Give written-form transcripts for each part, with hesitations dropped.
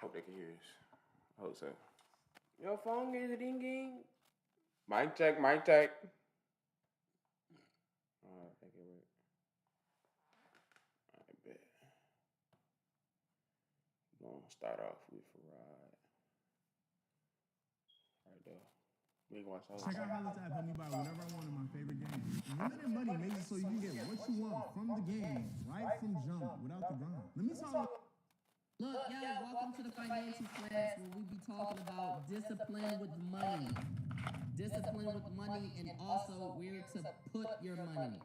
Hope they can hear us. I hope so. Your phone is ringing. Mic check, mic check. I think it worked. I bet. We're gonna start off with Farad. Right there. We can watch all. Check out how this app helped me buy whatever I want in my favorite games. Limited money makes it so you can get what you want from the game, right from jump, without the grind. Let me talk. Look, yo, welcome to the financial class where we be talking about discipline with money. Discipline with money and also where to put your money.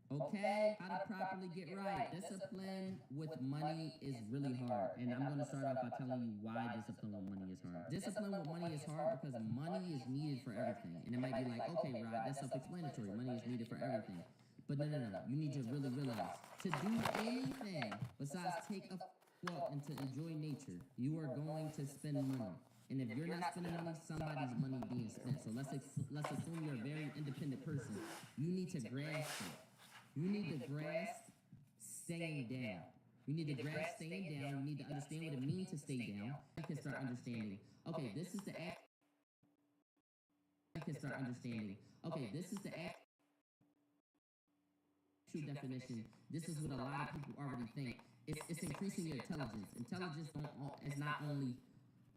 Okay? How to properly get right. Discipline with money is really hard. And I'm going to start off by telling you why discipline with money is hard. Discipline with money is hard because money is needed for everything. And it might be like, okay, Rod, that's self-explanatory. Money is needed for everything. But no. You need to really realize to do anything besides take a walk and to enjoy nature, you are going to spend money. And if you're not spending money, somebody's money being spent. So let's assume you're a very independent person. You need to grasp it. You need to grasp staying down. You need to grasp staying down. You need to understand what it means to stay down. You can start understanding, okay, this is the act. You can start understanding, okay, this is the act. Definition. This is what a lot of people already think. It's increasing your intelligence. Intelligence is not only,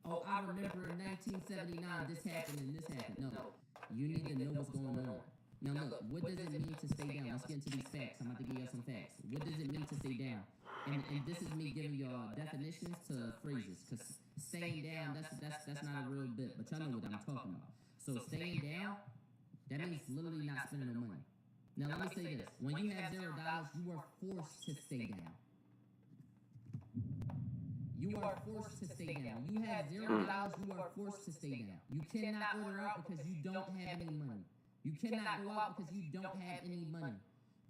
oh, I remember in 1979 this happened and this happened. No, you need to know what's going on. Now look, what does it mean to stay down? Let's get into these facts. I'm about to give you some facts. What does it mean to stay down? And this is me giving y'all definitions to phrases, because staying down, that's not a real bit, but y'all know what I'm talking about. So staying down, that means literally not spending no money. Now let me say this: when you have $0, you are forced to stay down. You are forced to stay down. You have $0, you are forced to stay down. You cannot order out because you don't have any money. You cannot go out because you don't have any money.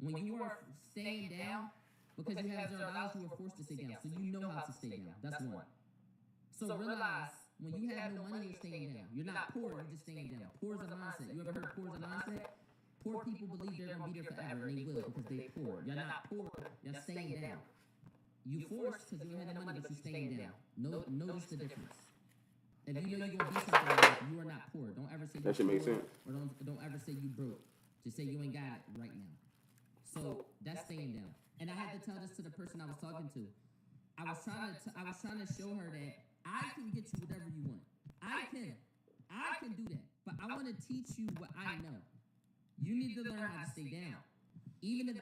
When you are staying down, because you have $0, you are forced to stay down. So you know how to stay down. That's one. So realize, when you have no money, you're staying down. You're not poor, you're just staying down. Poor is a mindset. You ever heard of poor is a mindset? Poor people believe they're going to be there forever, and they will because they're poor. You're not poor, you're staying down. You forced because you don't have the money, but you're staying down. Notice the difference. If you know you're going to be something in life, you are not poor. Don't ever say you're poor, or don't ever say you broke. Just say you ain't got it right now. So that's staying down. And I had to tell this to the person I was talking to. I was trying to show her that I can get you whatever you want. I can do that. But I want to teach you what I know. You need to learn how to stay down. Even if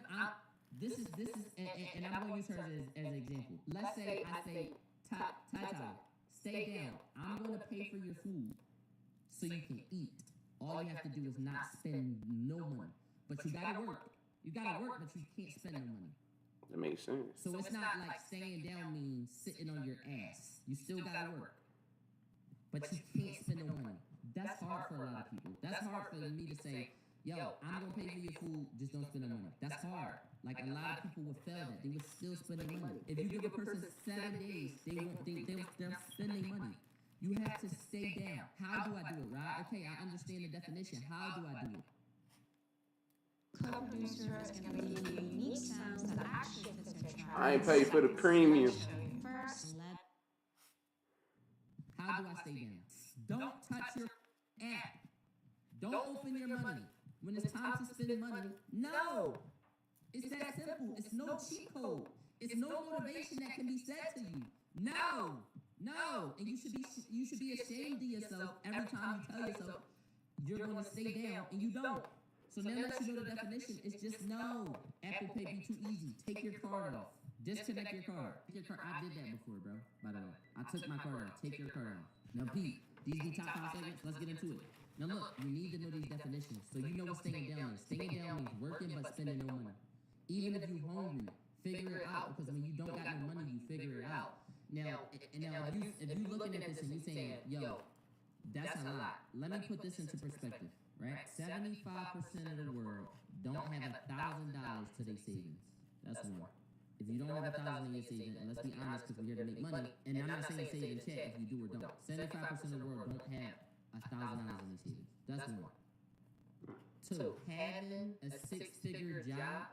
this is, and I'm going to use her as an example. Let's say I say, Tata, stay down. I'm going to pay for your food so you can eat. All you have to do is not spend no money. But you got to work. You got to work, but you can't spend no money. That makes sense. So it's not like staying down means sitting on your ass. You still got to work. But you can't spend no money. That's hard for a lot of people. That's hard for me to say, yo, I'm going to pay for your food, just don't spend no money. That's hard. Like, a lot of people would fail that. They would still spend their money. If you give a person 7 days, they're spending money. You have to stay down. How do I do it, right? Okay, I understand the definition. How do I do it? Co-producer is going to give you unique sounds that actually fits your track. I ain't paid for the premium. First, how do I stay down? Don't touch your app. Don't open your money. When it's time to spend money, no. It's that simple. It's no cheat code. It's no motivation that can be said to you. No. And you should be ashamed of yourself every time you tell yourself you're going to stay down and you don't. So now that you know the definition, it's just no. Apple Pay be too easy. Take your card off. Disconnect your card. I did that before, bro. By the way, I took my card off. Take your card off. Now, Pete, these be top 5 segments. Let's get into it. Now look, you need to know these definitions so you know what staying down is. Staying down means working but spending no money. Even if you're hungry, figure it out, because when you don't got no money, you figure it out. Now, if you looking at this and you saying, yo, that's a lot. Let me put this into perspective, right? 75% of the world don't have $1,000 to their savings. That's one. If you don't have $1,000 in your savings, and let's be honest, because we're here to make money, and I'm not saying save in check if you do or don't. 75% of the world don't have $1,000 in their savings. That's one. 2, having a 6-figure job,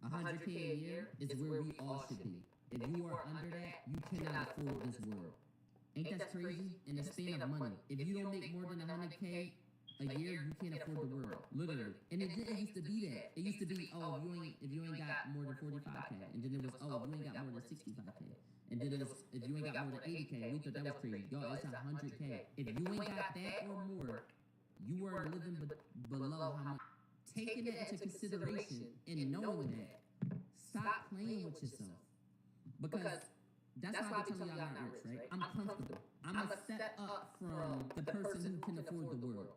100K a year, is where we all should be. If you are under that, you cannot afford this world. Ain't that crazy? In the span of money. If you don't make more than 100K a year, you can't afford the world. Literally. And it didn't used to be that. It used to be, oh, if you ain't got more than 45K. And then it was, oh, if you ain't got more than 65K. And then it was, if you ain't got more than 80K. We thought that was crazy. Yo, it's 100K. If you ain't got that or more, you are living below how much. Taking that into consideration and knowing that, stop playing with yourself. Because that's why I tell y'all I'm not rich, right? I'm comfortable. I'm a step up from the person who can afford the world.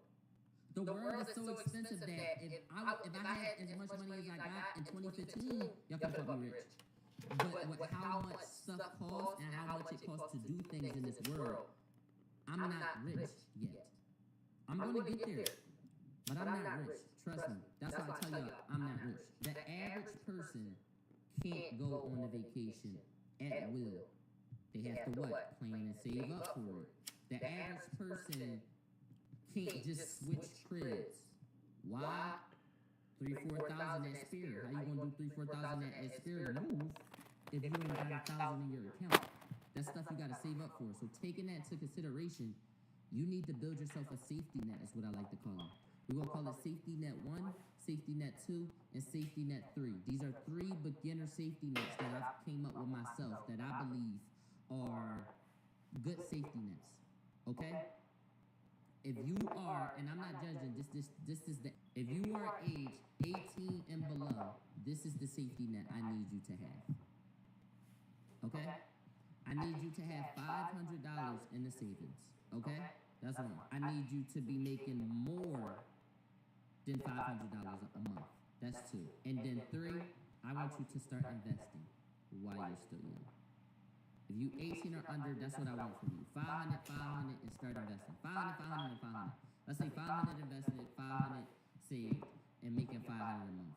The world is so expensive that if I had as much money as I got in 2015, y'all can fuck me rich. But with how much stuff costs and how much it costs to do things in this world, I'm not rich yet. I'm gonna get there, but I'm not rich. Trust me. That's why I tell y'all I'm not rich. The average person can't go on a vacation at will. They have to what? Plan and save up for it. The average person can't just switch cribs. Why? 3,000-4,000 at Spirit. How you gonna do 3,000-4,000 at Spirit move if you ain't got 1,000 in your account? That's stuff you gotta save up for. So taking that into consideration, you need to build yourself a safety net, is what I like to call it. We're gonna call it safety net 1, safety net 2, and safety net 3. These are 3 beginner safety nets that I've came up with myself that I believe are good safety nets. Okay? If you are, and I'm not judging, this is the, if you are age 18 and below, this is the safety net I need you to have. Okay? I need you to have $500 in the savings. Okay? That's one. I need you to be making more than $500 a month. That's 2. And then 3, I want you to start investing while you're still young. If you 18 or under, that's what I want from you. 500, 500, and start investing. 500, 500, and 500. Let's say 500 invested, 500 saved, and making 500 a month.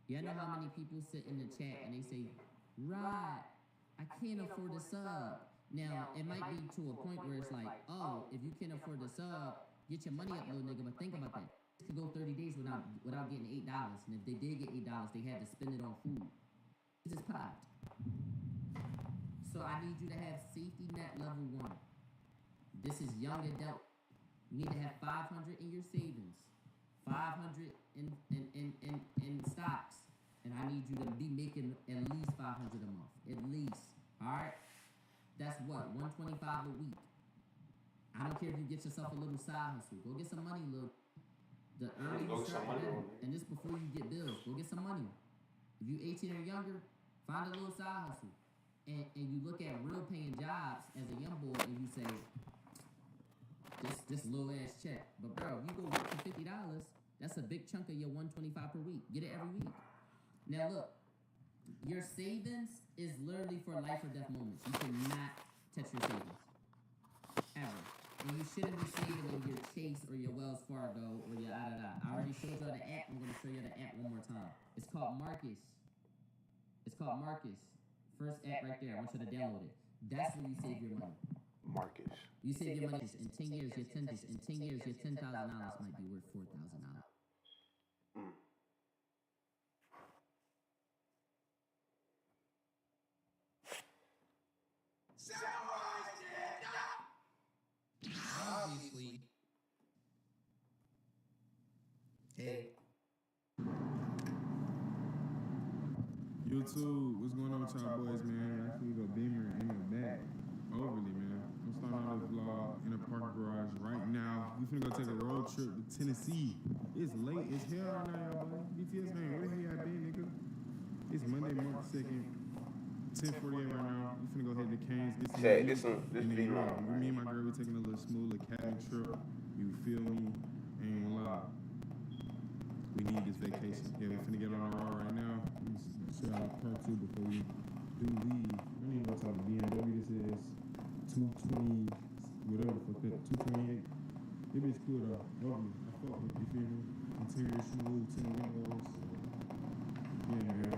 Y'all know how many people sit in the chat and they say, Rod, I can't afford a sub. Now, it might be to a point where it's like, oh, if you can't afford the sub, get your money up, little nigga, but think about that. This could go 30 days without getting $8, and if they did get $8, they had to spend it on food. This is popped. So I need you to have safety net level 1. This is young adult. You need to have 500 in your savings, 500 in stocks, and I need you to be making at least 500 a month, at least. All right. That's what, $125 a week. I don't care if you get yourself a little side hustle. Go get some money, look. The early you start better, and this before you get bills. Go get some money. If you 18 or younger, find a little side hustle. And you look at real paying jobs as a young boy and you say, this little ass check. But bro, you go work for $50, that's a big chunk of your $125 per week. Get it every week. Now look, your savings is literally for life or death moments. You cannot touch your savings. Ever. And you shouldn't be saving in your Chase or your Wells Fargo or your I already showed y'all the app. I'm going to show you the app one more time. It's called Marcus. It's called Marcus. First app right there. I want you to download it. That's where you save your money. Marcus. You save your money. In 10 years, your $10,000 might be worth $4,000. Obviously. Hey. YouTube, what's going on with y'all boys, man? I feel the Beamer in the back. Overly, man. I'm starting out this vlog in a park garage right now. We finna go take a road trip to Tennessee. It's late as hell right now, y'all boy. BTS, man, where the hell y'all been, nigga? It's Monday, March 2nd, 10:48 right now. We finna go ahead to Canes, get some Check, meat, get some- this and then, be long, me and my girl, we taking a little smooth little cabin trip. You feel me? Ain't gonna lie. We need this vacation. Yeah, we finna get on the road right now. Show y'all part 2 before we do leave. I don't even know what type of BMW this is. 220, whatever, for 228. It is cool though. Lovely. I fuck with it, you feel me? Interior smooth, 10 windows. Yeah, man.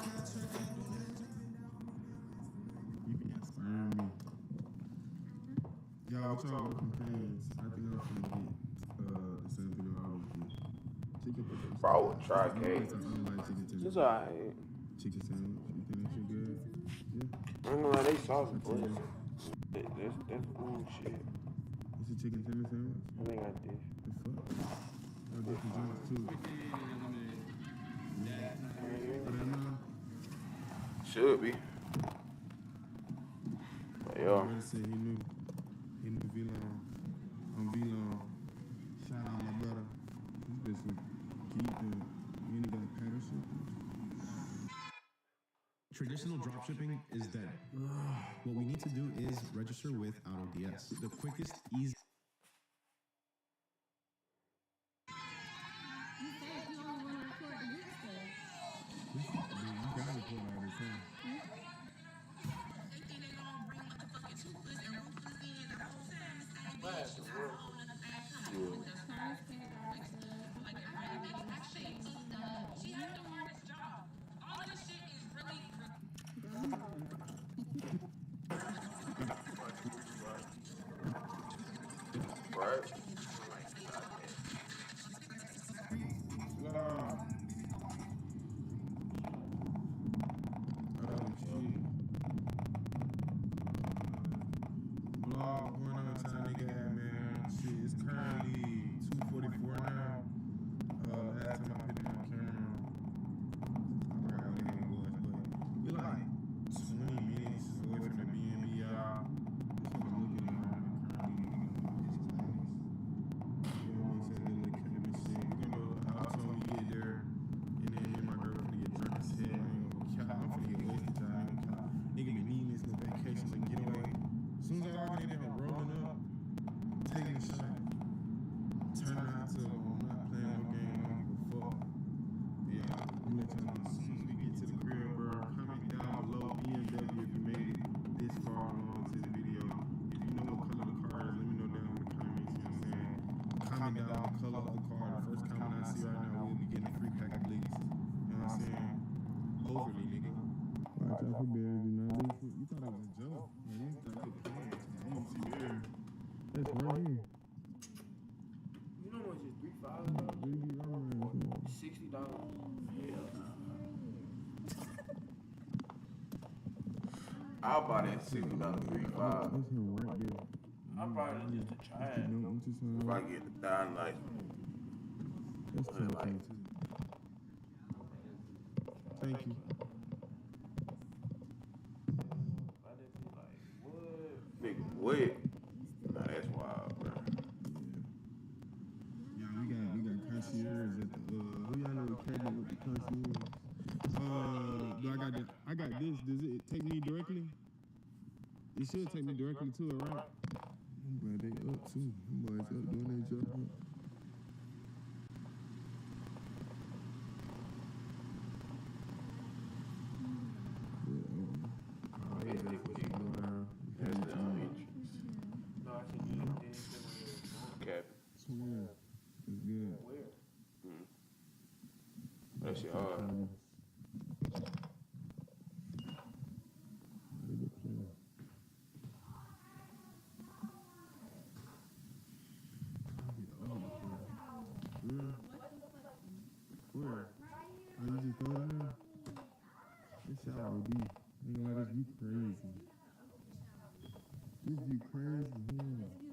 You watch out for them pants. I think I'm gonna get the same video I always get. Chicken tenders. Bro, I would try I cake. don't like chicken tenders. It's alright. Chicken sandwich. You think that shit good? Yeah. I don't know how they sauce it, boy. That's cool shit. It's a chicken tender sandwich. I think I did. The fuck? I'll get the joints too. Yeah. For that now? Should be. But yo, Brother said he knew V-Long. On V-Long. Shout out my brother. This bitch was keep you ain't got paddle shit. Traditional dropshipping is dead. What we need to do is register with AutoDS. The quickest, easy. You said you only want to record the good stuff. You gotta record all this, huh? right? Vlog going on time nigga had, man. Shit, it's currently 2:44 now. Last time I put it on camera, I forgot what it was, but we like 20 minutes away from the BNB, y'all. That's what I'm looking at right now. Currently, you know what I'm saying? Little cabin shit. We gonna go out till we get there, and then me and my girl finna get drunk as hell. I ain't gonna cap. I'm finna get wasted, y'all. I ain't gonna cap. Nigga been needing this little vacation, like getaway. As soon as I walk in there, I'm rolling up, taking a shot, turning out to I'm not playing no game, I don't give a fuck. Yeah, I'm let y'all know as soon as we get to the crib, bro. Comment down below BMW if you made it this far along to the video. If you know what color the car is, let me know down in the comments, you know what I'm saying? Comment down the color of the car. The first comment I see right now, we'll be getting a free pack of blicks. You know what I'm saying? Overly, nigga. Watch out for Barry, you know. You thought it was a joke. Man, you thought it was a joke. I don't see Barry. That's right here. You know how much is $3,500? Really be wrong, man. $60. I'll buy that $60 $3,500. That's him right there. I'll probably just to try it. No, I'm just saying. If I get the dime like That's what is it like? too. Thank you. I just be like, what? big wet, nah, that's wild, bro. Yeah, we got concierge at the who y'all know the cabinet with the concierge? Do I got this. Does it take me directly? It should take me directly to it, right? I'm glad they up too. Them boys up doing their job. Oh, yeah, they put you down. That's the entrance. No, I said you didn't Cap. Yeah, it's good. Where? That shit hard. Where? Oh, you just throw it in there? This shit OD. Ain't gonna let this view crazy. This view crazy, yeah.